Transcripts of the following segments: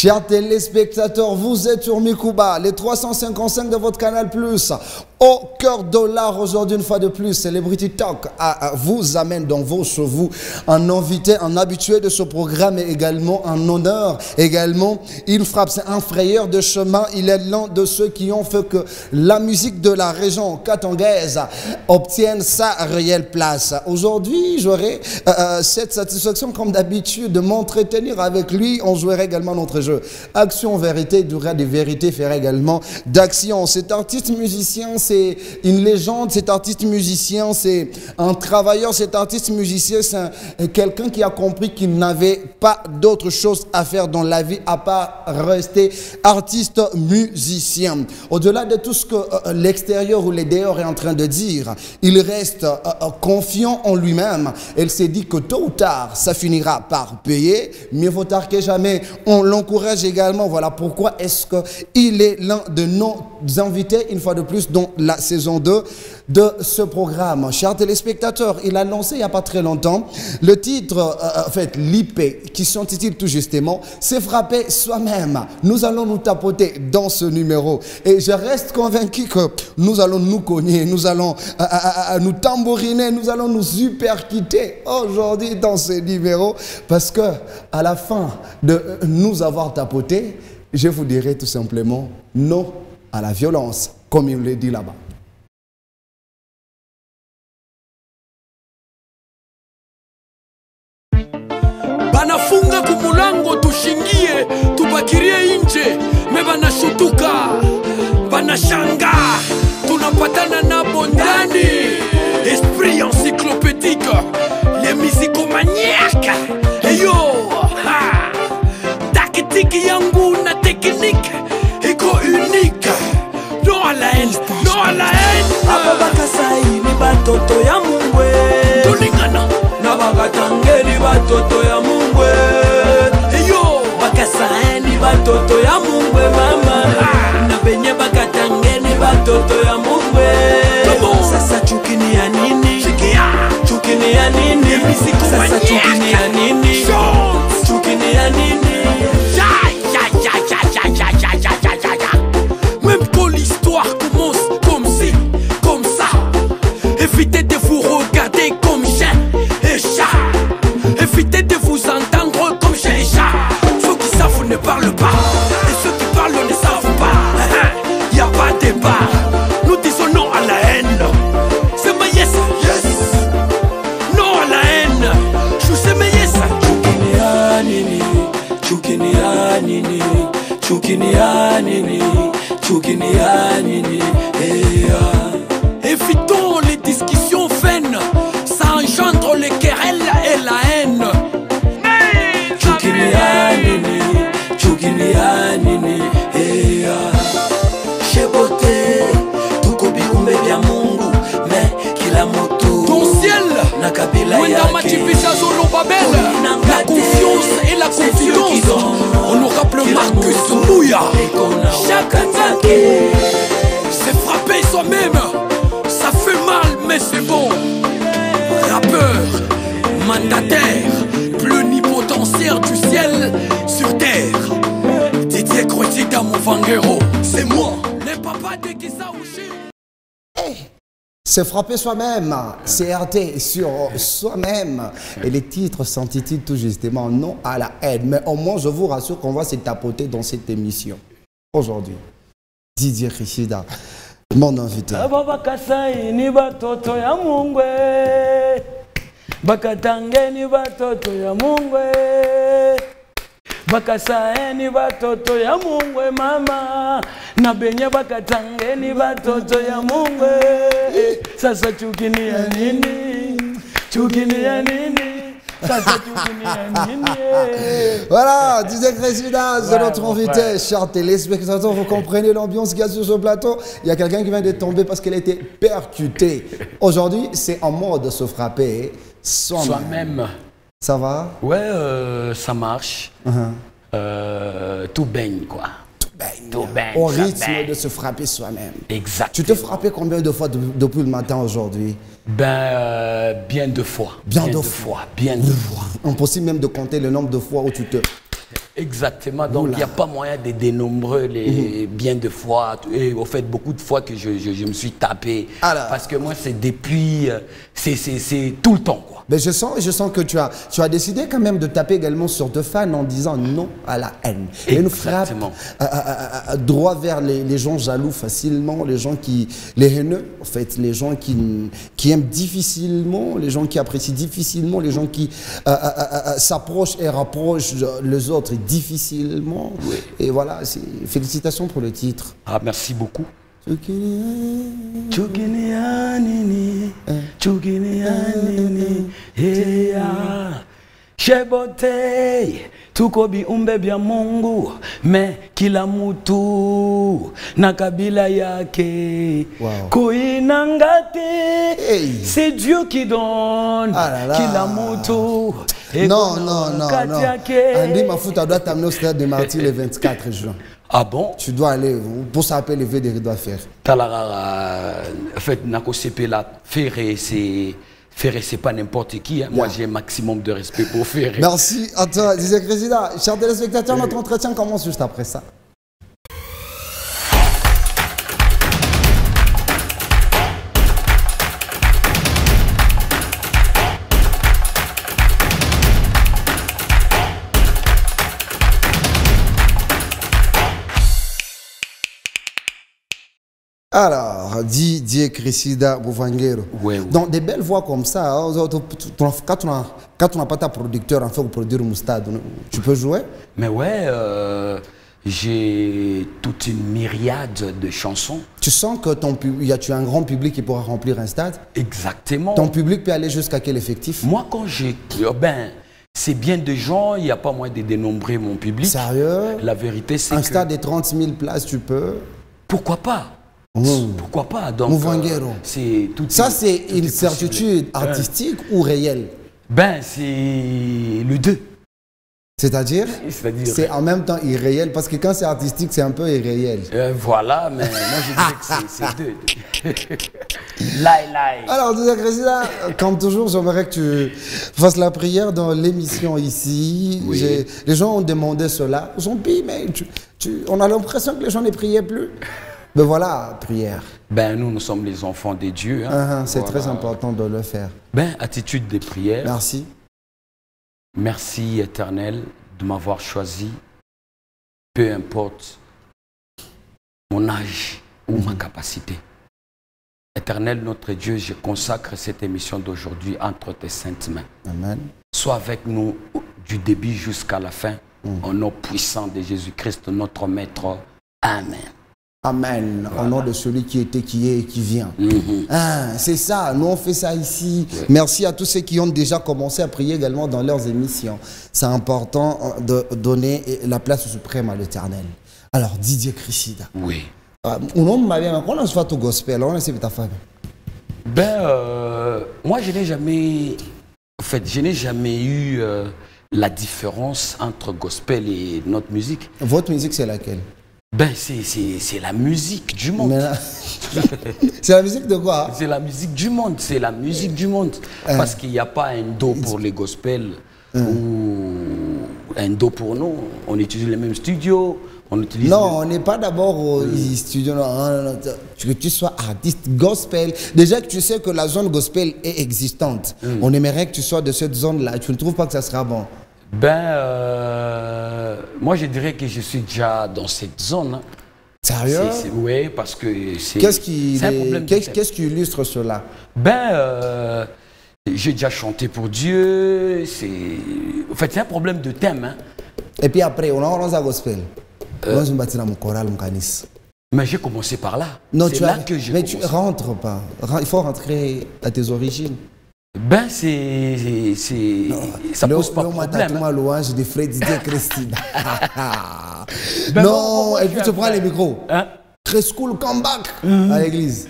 Chers téléspectateurs, vous êtes sur Mikouba, les 355 de votre canal Plus. Au cœur de l'art aujourd'hui, une fois de plus, Celebrity Talk vous amène dans vos chevaux un invité, un habitué de ce programme et également un honneur. Également, il frappe, c'est un frayeur de chemin. Il est l'un de ceux qui ont fait que la musique de la région katangaise obtienne sa réelle place. Aujourd'hui, j'aurai cette satisfaction, comme d'habitude, de m'entretenir avec lui. On jouera également notre jeu Action Vérité, durera des vérités, fera également d'action. Cet artiste musicien, c'est une légende. Cet artiste musicien, c'est un travailleur. Cet artiste musicien, c'est quelqu'un qui a compris qu'il n'avait pas d'autre chose à faire dans la vie à part rester artiste musicien. Au-delà de tout ce que l'extérieur ou les dehors est en train de dire, il reste confiant en lui-même. Elle s'est dit que tôt ou tard, ça finira par payer. Mieux vaut tard que jamais. On l'encourage également. Voilà pourquoi est-ce qu'il est l'un de nos invités, une fois de plus, dans la saison 2 de ce programme. Chers téléspectateurs, il a lancé il n'y a pas très longtemps le titre, en fait, l'IP, qui s'intitule tout justement « C'est frapper soi-même ». Nous allons nous tapoter dans ce numéro. Et je reste convaincu que nous allons nous cogner, nous allons nous tambouriner, nous allons nous superquitter aujourd'hui dans ce numéro. Parce que à la fin de nous avoir tapoté, je vous dirai tout simplement non à la violence, comme il le dit là-bas. Banafunga kumulango tushingie, tubakirie inje, me banashutuka, banashanga, tunapatana na bondani, esprit encyclopédique, les musicomaniaques, yo, ha, takitiki yangu na technique, iko unique, non à la haine, non à la haine. Ababakasai ni batoto ya mungwe, Tolingana, na bakatange ni batoto ya mungwe, yo, bakasai ni batoto ya mungwe mama, na benye bakatange ni batoto ya mungwe. Sasa chukini ya nini? Chukini ya nini? Sasa chukini ya nini? Chukini ya nini? Même quand l'histoire commence comme ci, comme ça, évitez de vous regarder comme chien et chat. Évitez de vous entendre comme chien et chat. Ceux qui savent ne parlent pas, et ceux qui parlent ne savent pas. Y a pas de débat. Nous disons non à la haine. C'est ma yes, yes. Non à la haine. Je sais ma yes. Chukini ya nini? Chukini ya nini? Chukini ya nini? Chukini ya nini? Évitons les discussions vaines. Ça engendre les querelles et la haine. Chukini ya nini? Chukini ya nini? Shebote tuko biumbe vya Mungu, me kila mtu Ton ciel, na kabila Wenda yake. Matipisa Zolo Babel, la confiance et la confidence. Honorable Marcus Mouya, chaque attaque, c'est frapper soi-même. Ça fait mal, mais c'est bon. Rappeur, mandataire, plénipotentiaire du ciel sur terre. Didier Croitida Mouvanguero, c'est moi. Les papas de Gisaouchi. C'est frapper soi-même, CRT sur soi-même. Et les titres s'intitulent tout justement non à la haine. Mais au moins, je vous rassure qu'on va se tapoter dans cette émission. Aujourd'hui, Didier Chrisida, mon invité. Ababakasai ni batoto ya mungwe, bakatange ni batoto ya mungwe, bakasai ni batoto ya mungwe mama, na benye bakatange ni batoto ya mungwe. Sasa chukini ya nini? Chukini ya nini? Sasa chukini ya nini? Voilà, Didier Chrisida, c'est notre invité. Chers téléspectateurs, vous comprenez l'ambiance qu'il y a sur ce plateau. Il y a quelqu'un qui vient de tomber parce qu'elle a été percutée. Aujourd'hui, c'est en mode se frapper soi-même. Ça va? Ouais, ça marche. Tout baigne, quoi. Tout baigne. Au rythme de se frapper soi-même. Exact. Tu te frappais combien de fois depuis le matin aujourd'hui? Ben, bien deux fois. Bien deux fois. Bien deux fois. Impossible même de compter le nombre de fois où tu te... Exactement, donc il n'y a pas moyen de dénombrer les bien de fois. Et au fait, beaucoup de fois que je me suis tapé. Alors. Parce que moi, c'est depuis. C'est tout le temps, quoi. Mais je sens que tu as décidé quand même de taper également sur deux fans en disant non à la haine. Et une frappe droit vers les gens jaloux facilement, les gens les haineux, en fait, les gens qui aiment difficilement, les gens qui apprécient difficilement, les gens qui s'approchent et rapprochent les autres difficilement. Oui. Et voilà, félicitations pour le titre. Ah, merci beaucoup. Shebote tukobi umbe bya Mungu me kila mutu na kabila yake. Kuinangate c'est Dieu qui donne kila mutu. Non. Andy Mafuta doit t'amener au stade de Martyrs le 24 juin. Ah bon? Tu dois aller pour s'appeler le lever des doigts faire. Talara, en fait, Nako Sepela, Ferré, c'est pas n'importe qui. Hein. Moi, j'ai un maximum de respect pour Ferré. Merci à toi, Dizzy Crésident. Chers téléspectateurs, notre entretien commence juste après ça. Alors, Didier Cressida Bouvangero. Oui. Donc, des belles voix comme ça, hein, quand on n'a pas ta producteur en fait pour produire Moustad, tu peux jouer? Mais ouais, j'ai toute une myriade de chansons. Tu sens que tu as un grand public qui pourra remplir un stade? Exactement. Ton public peut aller jusqu'à quel effectif? Moi, quand j'ai... c'est bien de gens, il n'y a pas moyen de dénombrer mon public. Sérieux? La vérité, c'est que... Un stade de 30 000 places, tu peux? Pourquoi pas? Pourquoi pas? Donc, c'est une certitude artistique ou réelle? C'est le deux. C'est-à-dire? C'est en même temps irréel, parce que quand c'est artistique, c'est un peu irréel. Voilà, mais moi je dirais que c'est deux. Alors, Dizzy Crésident, comme toujours, j'aimerais que tu fasses la prière dans l'émission ici. Oui. Les gens ont demandé cela. Ils ont dit, mais on a l'impression que les gens ne priaient plus. Mais voilà, prière. Nous sommes les enfants de Dieu. Hein. C'est très important de le faire. Attitude de prière. Merci. Merci, Éternel, de m'avoir choisi. Peu importe mon âge ou ma capacité. Éternel, notre Dieu, je consacre cette émission d'aujourd'hui entre tes saintes mains. Amen. Sois avec nous du début jusqu'à la fin. Au nom puissant de Jésus-Christ, notre Maître. Amen. Amen. Voilà. Au nom de celui qui était, qui est et qui vient. C'est ça, nous on fait ça ici. Merci à tous ceux qui ont déjà commencé à prier également dans leurs émissions. C'est important de donner la place suprême à l'Éternel. Alors, Didier Cressida. Oui. On a fait au gospel, on a fait ta femme. Moi je n'ai jamais... En fait, je n'ai jamais eu la différence entre gospel et notre musique. Votre musique, c'est laquelle? C'est la musique du monde. C'est la musique de quoi? C'est la musique du monde. C'est la musique du monde. Parce qu'il n'y a pas un do pour les gospels ou un do pour nous. On utilise les mêmes studios. On n'est pas d'abord au studio. Que tu sois artiste gospel. Déjà que tu sais que la zone gospel est existante. On aimerait que tu sois de cette zone-là. Tu ne trouves pas que ça sera bon? Moi je dirais que je suis déjà dans cette zone. Hein. Sérieux? Oui, parce que c'est un problème. Qu'est-ce qui illustre cela? J'ai déjà chanté pour Dieu. En fait, c'est un problème de thème. Hein. Et puis après, on a un gospel. Mais j'ai commencé par là. Non, mais tu rentres pas. Il faut rentrer à tes origines. Ça pose pas de problème. Louange de Freddy Cressida. Non, et puis tu prends les micros. Crescool comeback à l'église.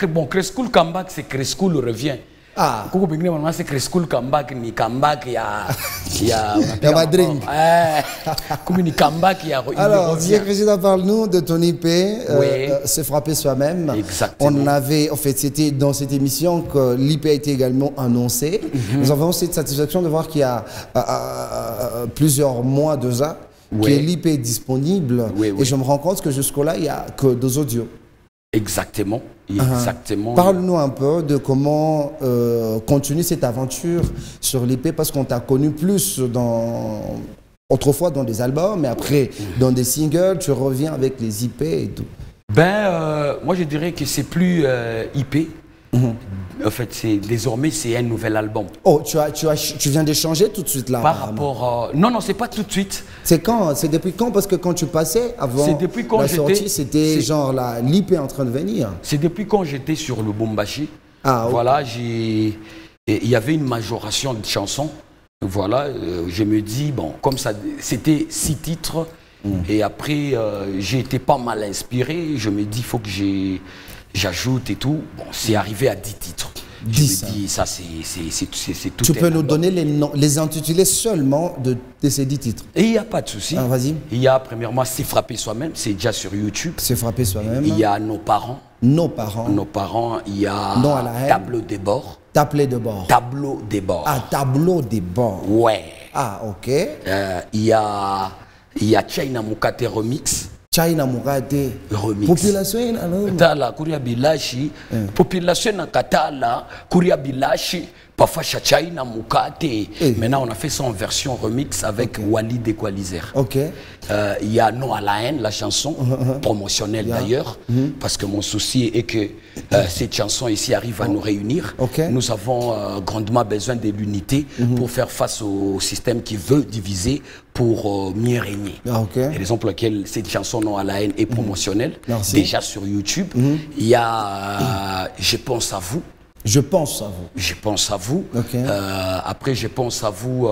Bon, Crescool comeback, c'est Crescool revient. Ah. Kuku pengine mwana c'est school comeback ni comeback ya Madrid. Comme ni comeback ya. Alors, Monsieur le Président, parle-nous de ton IP, Se frapper soi-même. Exactement. On avait, en fait, c'était dans cette émission que l'IP a été également annoncé. Nous avons cette satisfaction de voir qu'il y a plusieurs mois déjà que l'IP est disponible. Et je me rends compte que jusque-là, il n'y a que 2 audios. Exactement. Exactement. Parle-nous un peu de comment continuer cette aventure sur l'IP, parce qu'on t'a connu plus autrefois dans des albums, mais après dans des singles, tu reviens avec les IP et tout. Moi je dirais que c'est plus IP. En fait, désormais c'est un nouvel album. Oh, tu viens d'échanger tout de suite là. Par rapport non, c'est pas tout de suite. C'est quand? C'est depuis quand? Parce que quand tu passais avant la sortie, c'était genre l'IP en train de venir. C'est depuis quand j'étais sur le Bombashi. Ah, voilà, il y avait une majoration de chansons. Voilà, je me dis, bon, comme ça, c'était 6 titres. Et après, j'ai été pas mal inspiré. Je me dis, il faut que j'ajoute et tout. Bon, c'est arrivé à 10 titres. 10. Je me dis, ça, c'est tout. Tu peux nous donner les noms, les intitulés seulement de ces 10 titres? Et il n'y a pas de souci. Ah, vas-y. Il y a, premièrement, C'est frapper soi-même. C'est déjà sur YouTube. C'est frapper soi-même. Il y a Nos parents. Nos parents. Nos parents. Il y a Non à la haine. Tableau des bords. Tableau de bord. Tableau des bords. Ah, tableau des bords. Ouais. Ah, ok. Il y a China Mukate remix. China Mukate remix. Population alors. Tala Kuria Bilashi. Population na Katala Kuria Bilashi. Pafasha China Mukate. Maintenant on a fait ça en version remix avec Walid Equalizer. Ok. Il y a Non à la haine, la chanson promotionnelle d'ailleurs, parce que mon souci est que cette chanson ici arrive à nous réunir. Nous avons grandement besoin de l'unité pour faire face au système qui veut diviser pour mieux régner. Et raison pour laquelle cette chanson Non à la haine est promotionnelle. Déjà sur YouTube. Il y a Je pense à vous. Je pense à vous. Je pense à vous. Après, Je pense à vous,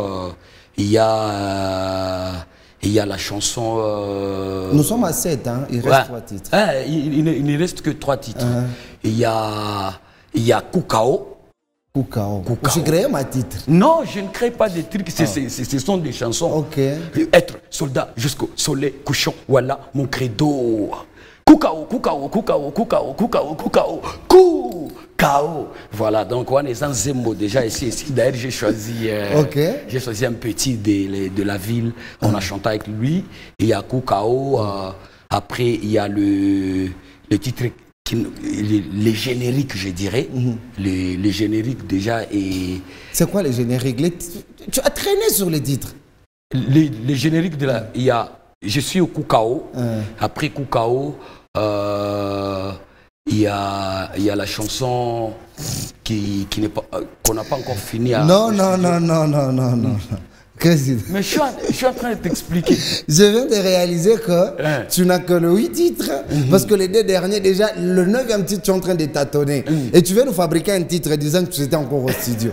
il y a la chanson... Nous sommes à 7, hein? Il reste 3 titres. Il ne reste que 3 titres. Il y a Kukao. Kukao. Je crée ma titre. Non, je ne crée pas des trucs, ce sont des chansons. Être soldat jusqu'au soleil couchant, voilà mon credo. Kukao, Kukao, Kukao, Kukao, Kukao, Kukao, Kukao. Voilà, donc on est en Zemmo déjà ici. D'ailleurs, j'ai choisi un petit de la ville. On a chanté avec lui. Il y a Kukao. Après, il y a le titre, les génériques, je dirais. Les génériques déjà. C'est quoi les génériques? Tu as traîné sur les titres. Les génériques de la... Il y a... Je suis au Kukao. Après Kukao, il y a la chanson qu'on n'a pas encore fini à... Non. Mais je suis en train de t'expliquer. Je viens de réaliser que tu n'as que le 8 titres. Parce que les 2 derniers, déjà, le 9e titre, tu es en train de tâtonner. Et tu viens nous fabriquer un titre disant que tu étais encore au studio.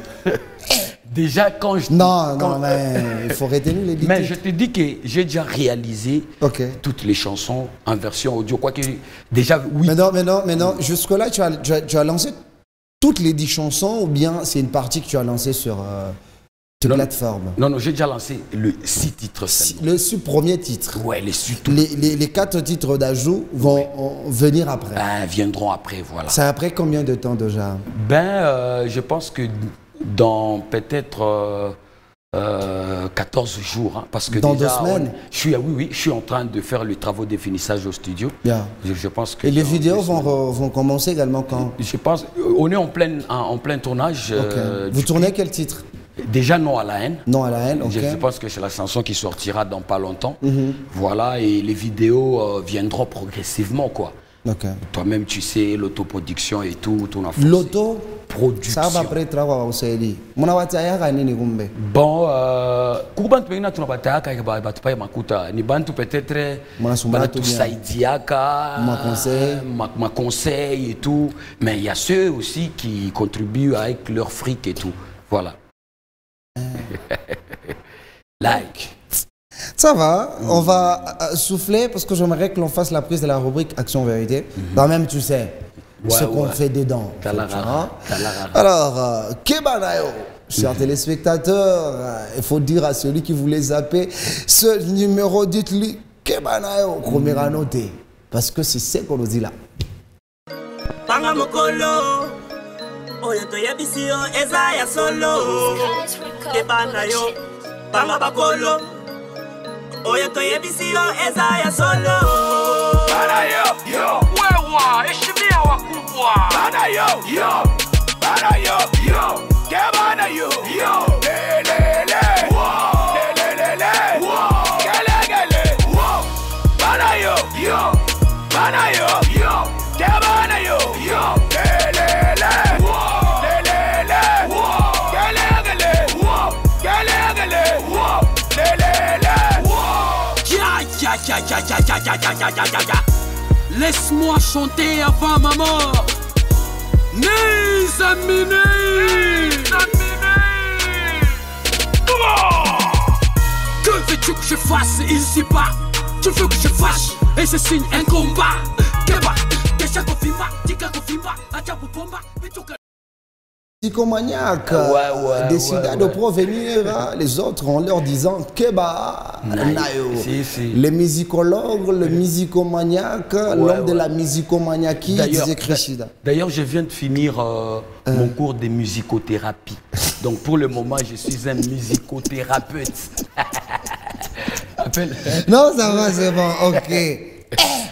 Déjà, quand je... Non, mais il faut retenir les 10 Mais titres. je te dis que j'ai déjà réalisé toutes les chansons en version audio. Quoique, déjà, oui. Maintenant, jusque-là, tu as lancé toutes les 10 chansons ou bien c'est une partie que tu as lancée sur tes plateformes? Non, j'ai déjà lancé le 6 titres seulement. Le premier titre. Ouais, les 4 titres d'ajout vont venir après. Viendront après, voilà. C'est après combien de temps déjà? Je pense que dans peut-être 14 jours, hein, parce que dans déjà, 2 semaines. Je suis en train de faire les travaux de finissage au studio. Je pense que... Et les vidéos vont commencer également quand? Je pense, on est en plein tournage. Vous tournez quel titre? Déjà Non à la haine. Non à la haine, Je pense que c'est la chanson qui sortira dans pas longtemps. Voilà, et les vidéos viendront progressivement, quoi. Toi-même, tu sais, l'autoproduction et tout. L'autoproduction. Ça va après travailler au CEDI. Mon awataya kanini kumbe. Bon, kubantu pengine tunapataka batupaye makuta ni bantu peut-être bantusaidiaka ma conseil et tout, mais il y a ceux aussi qui contribuent avec leur fric et tout. Voilà. Like. Ça va, on va souffler parce que j'aimerais que l'on fasse la prise de la rubrique Action Vérité. Toi-même, tu sais, ce qu'on fait dedans. Talarara. Alors, Kebanayo, chers téléspectateurs, il faut dire à celui qui voulait zapper ce numéro, dites-lui Kebanayo, Komera noté. Parce que c'est ce qu'on nous dit là. Panga mokolo oyo toyebisi yo eza ya solo Kebanayo panga bakolo oyo toyebisi yo eza ya solo Banayo yo wewa heshimia wakubwa Banayo yo Banayo yo Kebanayo yo lelele lelele gelegele Banayo yo Banayo yo Kebanayo yo lelele lelele gelegele gelegele lelele Laisse-moi chanter avant ma mort. Nizamine. Que veux-tu que je fasse ici-bas? Tu veux que je fasse et je signe un combat. Keba, déjà confirma, tika confirma, acha bomba, bituka. Psychomaniaque décida de provenir les autres en leur disant Keba Nayo. Les musicologues, le musicomaniaque, l'homme de la musicomaniaque disait Krishida. D'ailleurs, je viens de finir mon cours de musicothérapie. Donc pour le moment, je suis un musicothérapeute. Non, ça va, c'est bon, ok.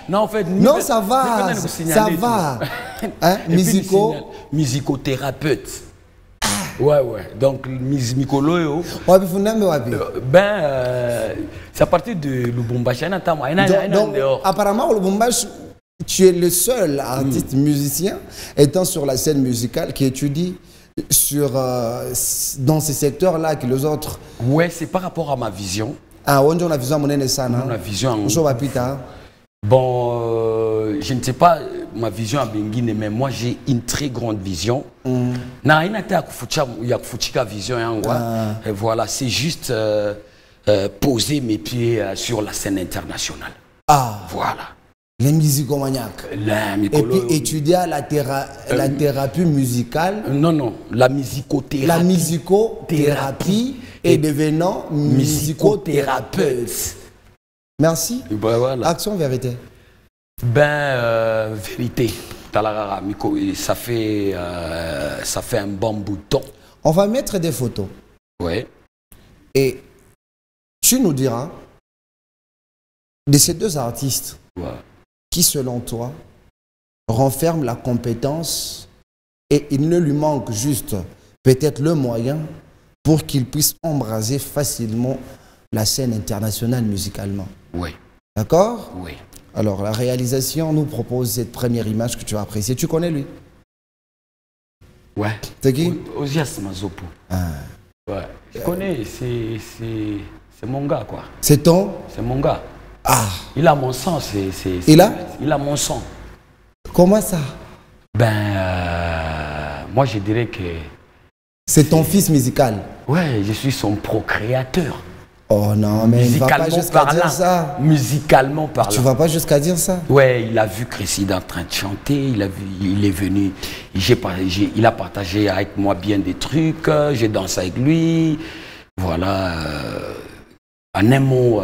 Non, en fait, non, ça va, ça va. Hein? Musicothérapeute. Ouais. Donc, musicologue. C'est à partir de Lubumbashi. Donc, apparemment, Lubumbashi, tu es le seul artiste musicien étant sur la scène musicale qui étudie dans ces secteurs-là que les autres. Ouais, c'est par rapport à ma vision. Ah, on a vision à la vision. Bon, je ne sais pas ma vision à Benguine, mais moi j'ai une très grande vision. Et voilà, c'est juste poser mes pieds sur la scène internationale. Ah, voilà. Les musicomaniaques. Et puis étudier la thérapie musicale. Non, la musicothérapie. La musicothérapie et devenant musicothérapeute. Merci. Ben, voilà. Action, vérité. Vérité. Talarara, ça fait un bon bout de temps. On va mettre des photos. Ouais. Et tu nous diras de ces deux artistes qui, selon toi, renferment la compétence et il ne lui manque juste peut-être le moyen pour qu'il puisse embraser facilement la scène internationale musicalement. Oui. D'accord? Oui. Alors, la réalisation nous propose cette première image que tu vas apprécier. Tu connais lui? Ouais. C'est qui? Ozias Mazopo. Ah. Ouais. Je connais, c'est mon gars, quoi. C'est ton? C'est mon gars. Ah. Il a mon sang, Il a? Il a mon sang. Comment ça? Moi je dirais que... C'est ton fils musical? Ouais, je suis son procréateur. Oh non, mais il ne va pas jusqu'à dire ça. Musicalement parlant. Tu vas pas jusqu'à dire ça? Ouais, il a vu Cressida en train de chanter, il est venu, il a partagé avec moi bien des trucs, j'ai dansé avec lui. Voilà. En un mot,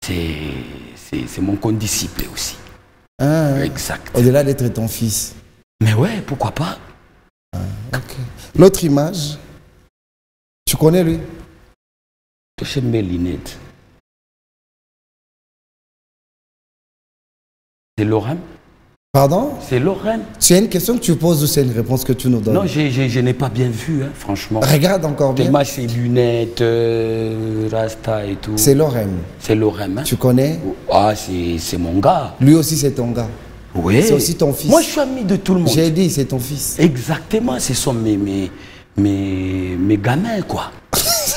c'est mon condisciple aussi. Ah, exact. Au-delà d'être ton fils. Mais ouais, pourquoi pas? Ah, okay. L'autre image, tu connais lui? Touchez mes lunettes. C'est Lorraine? Pardon? C'est Lorraine. C'est une question que tu poses ou c'est une réponse que tu nous donnes? Non, je n'ai pas bien vu, hein, franchement. Regarde encore bien. Tellement ses lunettes, Rasta et tout. C'est Lorraine. C'est Lorraine. Hein? Tu connais? Ah, c'est mon gars. Lui aussi, c'est ton gars. Oui. C'est aussi ton fils. Moi, je suis ami de tout le monde. J'ai dit, c'est ton fils. Exactement, ce sont mes gamins, quoi.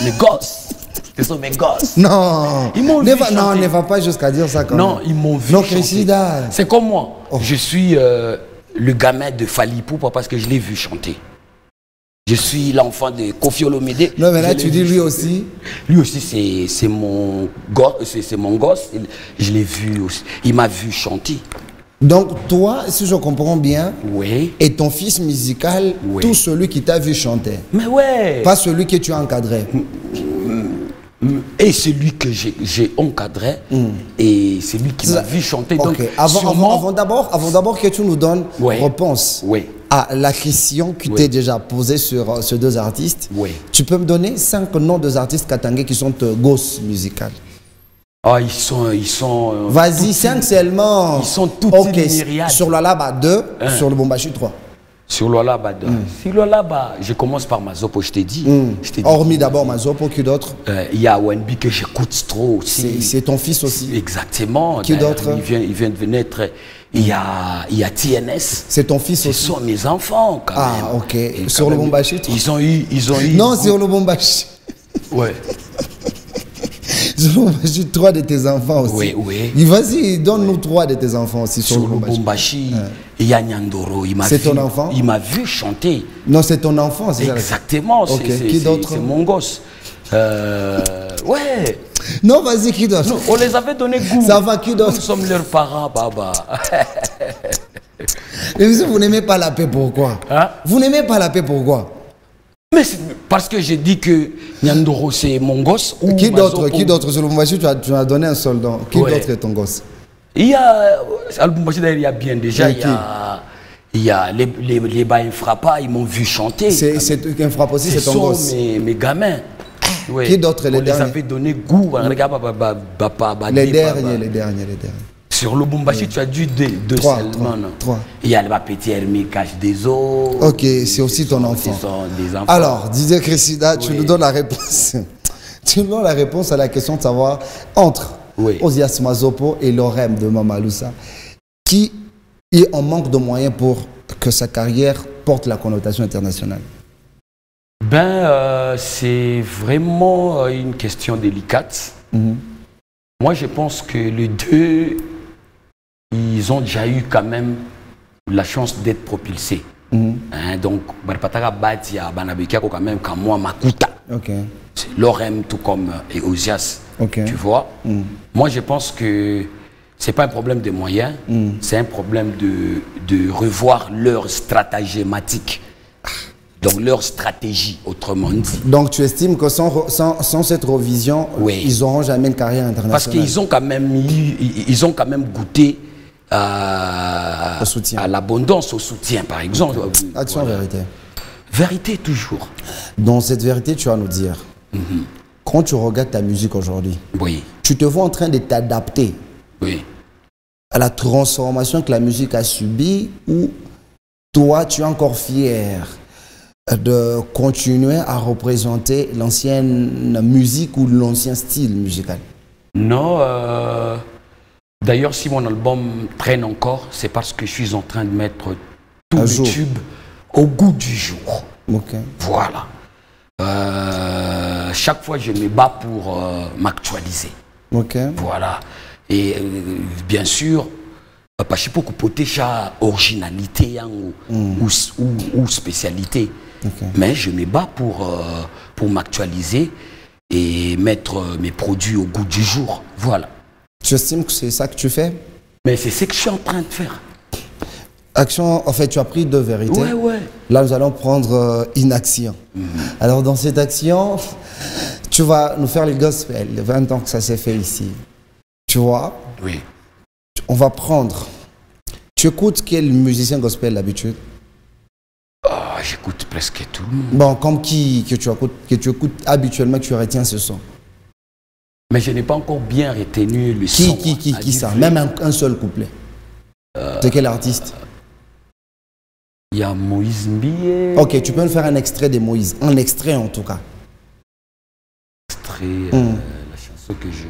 Mes gosses. Ce sont mes gosses. Non. Ils m'ont vu chanter. Non, ne va pas jusqu'à dire ça quand non, même. Ils m'ont vu non, chanter. C'est comme moi. Oh. Je suis le gamin de Fally Ipupa parce que je l'ai vu chanter. Je suis l'enfant de Koffi Olomide. Non, mais là, tu dis lui aussi. Lui aussi, c'est mon gosse. Je l'ai vu aussi. Il m'a vu chanter. Donc toi, si je comprends bien, Oui. et ton fils musical, Oui. tout celui qui t'a vu chanter, Mais ouais. pas celui que tu as encadré. Et celui que j'ai encadré, et celui qui m'a vu chanter. Donc, Ok. Avant d'abord que tu nous donnes Ouais. réponse Oui. à la question que Oui. tu t'es déjà posée sur ces deux artistes, Oui. tu peux me donner 5 noms des artistes katangais qui sont gosses musicales. Ah, ils sont. Vas-y, 5 seulement. Ils sont toutes ok. une myriade. Sur le Laba 2, Hein. sur le Bombachi 3. Sur le là-bas. Sur le là-bas, je commence par Mazopo, je t'ai dit. Je t'ai dit. Hormis d'abord Mazopo, qui d'autre? Il y a Wenby que j'écoute trop aussi. C'est ton fils aussi. Exactement. Qui D'ailleurs, d'autre? Il vient de naître. Il y a TNS. C'est ton fils Ce aussi. sont mes enfants quand Ah, même. ok. Et Sur quand le même, Bombachi, toi? Ils ont eu. Non, sur le Bombachi. Ouais. Sur le Bombachi, 3 de tes enfants aussi. Oui, oui. Et vas-y, donne-nous 3 de tes enfants aussi sur, Sur le le Bombachi. Bombachi, il y a Nyandoro. C'est ton enfant? Il m'a vu chanter. Non, c'est ton enfant, c'est ça? Exactement. Ok. C'est- Qui c'est- d'autre? C'est mon gosse. Ouais. Non, vas-y, qui d'autre? Nous, on les avait donné goût. Ça va, qui d'autre? Nous sommes leurs parents, Baba. Et vous n'aimez pas la paix, pourquoi? Hein? Vous n'aimez pas la paix, pourquoi? Mais c'est parce que j'ai dit que Nyandoro c'est mon gosse. Ou Qui d'autre? Mazopo. Qui d'autre? Sur le Bombachi, tu as donné un seul nom. Qui Ouais. d'autre est ton gosse? Il y a. À Lubumbashi, d'ailleurs, il y a bien déjà. Il y a Il y a les Baïn Frappa, ils m'ont vu chanter. C'est un frappe aussi, Ce c'est ton sont gosse. mes gamins. Ouais. Qui d'autre, les On derniers? les avait donné goût. Regarde, Les derniers. Sur le Lubumbashi, tu as dû deux Trois, seulement. non? trois. Il y a le petit Hermé Cache des eaux. Ok, c'est aussi ton enfant. Ce sont des enfants. Alors, Didier Cressida, tu Oui. nous donnes la réponse. Tu nous donnes la réponse à la question de savoir entre Oui. Osias Mazopo et Lorem de Mamaloussa, qui est en manque de moyens pour que sa carrière porte la connotation internationale. C'est vraiment une question délicate. Moi, je pense que les deux, ils ont déjà eu quand même la chance d'être propulsés. Hein, donc, Barpataka Batia, Banabekiako quand même, quand moi, Makuta. Ok. C'est Lorem tout comme et Osias. Ok. Tu vois? Moi, je pense que c'est pas un problème de moyens, c'est un problème de revoir leur stratagématique. Donc leur stratégie, autrement dit. Donc tu estimes que sans cette revision, Oui. ils n'auront jamais une carrière internationale? Parce qu'ils ont quand même goûté Au soutien. à l'abondance, au soutien, par exemple. Action, Voilà. vérité. Vérité toujours. Dans cette vérité, tu vas nous dire, quand tu regardes ta musique aujourd'hui, Oui, tu te vois en train de t'adapter oui. à la transformation que la musique a subie, ou toi, tu es encore fier de continuer à représenter l'ancienne musique ou l'ancien style musical? Non, d'ailleurs, si mon album traîne encore, c'est parce que je suis en train de mettre tous Un les jour. tubes au goût du jour. Ok. Voilà. Chaque fois, je me bats pour m'actualiser. Ok. Voilà. Et bien sûr, pas si beaucoup potécha originalité hein, ou spécialité. Ok. Mais je me bats pour m'actualiser et mettre mes produits au goût du jour. Voilà. Tu estimes que c'est ça que tu fais? Mais c'est ce que je suis en train de faire. Action, en fait, tu as pris deux vérités. Ouais, ouais. Là, nous allons prendre une action. Alors, dans cette action, tu vas nous faire le gospel. 20 ans que ça s'est fait ici. Tu vois, Oui. on va prendre. Tu écoutes quel musicien gospel d'habitude? Ah, j'écoute presque tout le monde. Bon, comme qui que tu écoutes habituellement, que tu retiens ce son? Mais je n'ai pas encore bien retenu le son. Qui ça? Même un seul couplet. C'est quel artiste? Il y a Moïse Mbié. Ok, tu peux me faire un extrait de Moïse. Un extrait en tout cas. La chanson que je...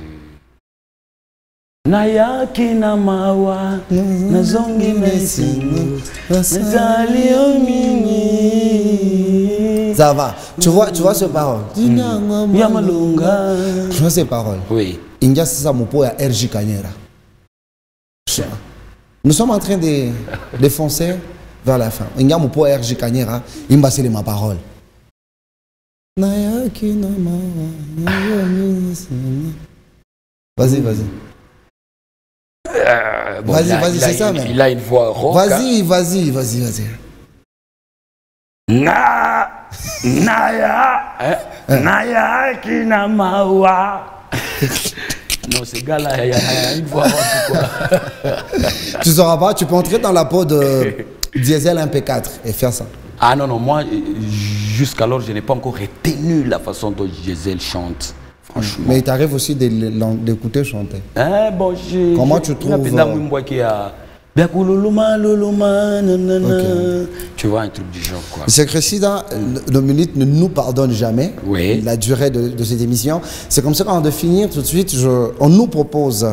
Nayaki na mawa nazongi na isingu nazali omini. Ça va. Tu vois ces paroles? Yamalunga. Tu vois ces paroles? Oui. India Sisa Mopo et RJ Kanyera. Nous sommes en train de défoncer vers la fin. India Mopo et RJ Kanyera, il m'a ma parole. Vas-y, vas-y. bon, Vas-y, vas-y, c'est ça, mais. Il a une voix rauque. Vas-y. Naya Kinamawa. Non, ce gars-là, il a une voix rauque, quoi. Tu sauras pas, tu peux entrer dans la peau de Diesel MP4 et faire ça. Ah non, moi, jusqu'alors, je n'ai pas encore retenu la façon dont Gisèle chante. Franchement. Mais il t'arrive aussi d'écouter chanter. Bon, comment tu trouves Tu vois, un truc du genre, quoi. C'est Cressida, nos minutes ne nous pardonnent jamais. Oui. La durée de cette émission. C'est comme ça qu'avant de finir, tout de suite, on nous propose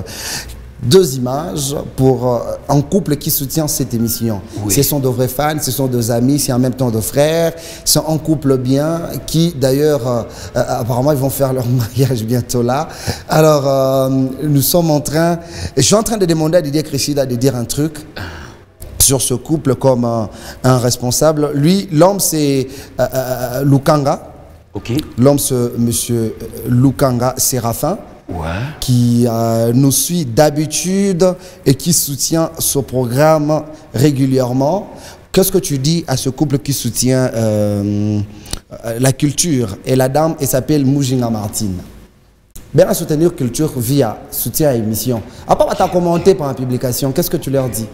2 images pour un couple qui soutient cette émission. Oui. Ce sont de vrais fans, ce sont 2 amis, c'est en même temps 2 frères. C'est un couple bien qui, d'ailleurs, apparemment, ils vont faire leur mariage bientôt là. Alors, nous sommes en train... Je suis en train de demander à Didier Cressida de dire un truc sur ce couple comme un responsable. Lui, l'homme, c'est Lukanga. Ok. L'homme, c'est monsieur Lukanga Séraphin. Ouais. Qui nous suit d'habitude et qui soutient ce programme régulièrement. Qu'est-ce que tu dis à ce couple qui soutient la culture? Et la dame, elle s'appelle Mujinga Martine. Bien à soutenir culture via soutien à émission. À part t'as commenté par la publication, qu'est-ce que tu leur dis?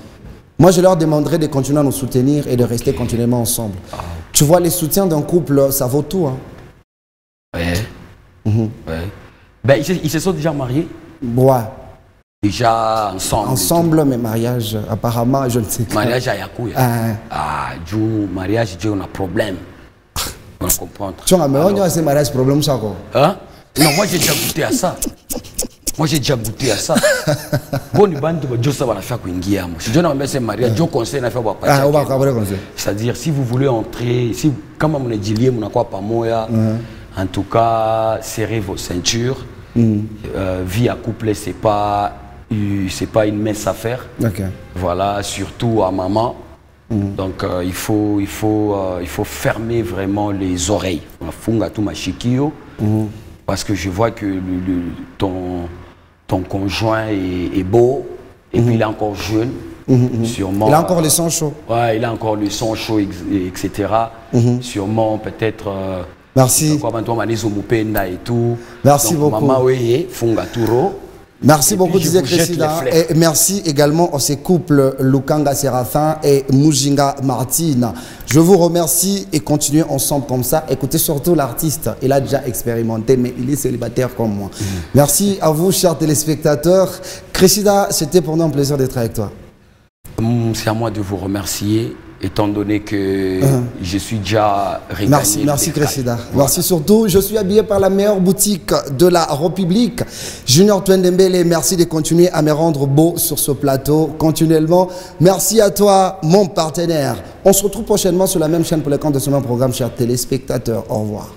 Moi, je leur demanderais de continuer à nous soutenir et de rester continuellement ensemble. Tu vois, les soutiens d'un couple, ça vaut tout. Hein. Ouais. Ouais. Ben, ils se sont déjà mariés. Ouais. Déjà ensemble. Ensemble, mais mariage, apparemment, je ne sais pas. Mariage à Yakouya. Du mariage, on a problème. On va comprendre. Tu vois, mais on a ces mariages problème, ça quoi. Hein? Non, moi j'ai déjà goûté à ça. Bon, c'est-à-dire, si vous voulez entrer, si, comme on est dit, en tout cas, serrez vos ceintures. Vie à couple, c'est pas une mince affaire. Okay. Voilà, surtout à maman. Donc il faut fermer vraiment les oreilles. Parce que je vois que ton conjoint est beau et puis il est encore jeune. Sûrement, il a encore le son chaud. Ouais, il a encore le son chaud, etc. Sûrement, peut-être. Merci. Merci beaucoup. Merci beaucoup, disait Cressida. Et merci également à ces couples Lukanga Séraphin et Mujinga Martine. Je vous remercie et continuez ensemble comme ça. Écoutez surtout l'artiste. Il a déjà expérimenté, mais il est célibataire comme moi. Merci à vous, chers téléspectateurs. Cressida, c'était pour nous un plaisir d'être avec toi. C'est à moi de vous remercier, étant donné que je suis déjà regagné. Merci Cressida. Voilà. Merci surtout. Je suis habillé par la meilleure boutique de la République. Junior Twendembele, merci de continuer à me rendre beau sur ce plateau continuellement. Merci à toi, mon partenaire. On se retrouve prochainement sur la même chaîne pour le compte de ce même programme, chers téléspectateurs. Au revoir.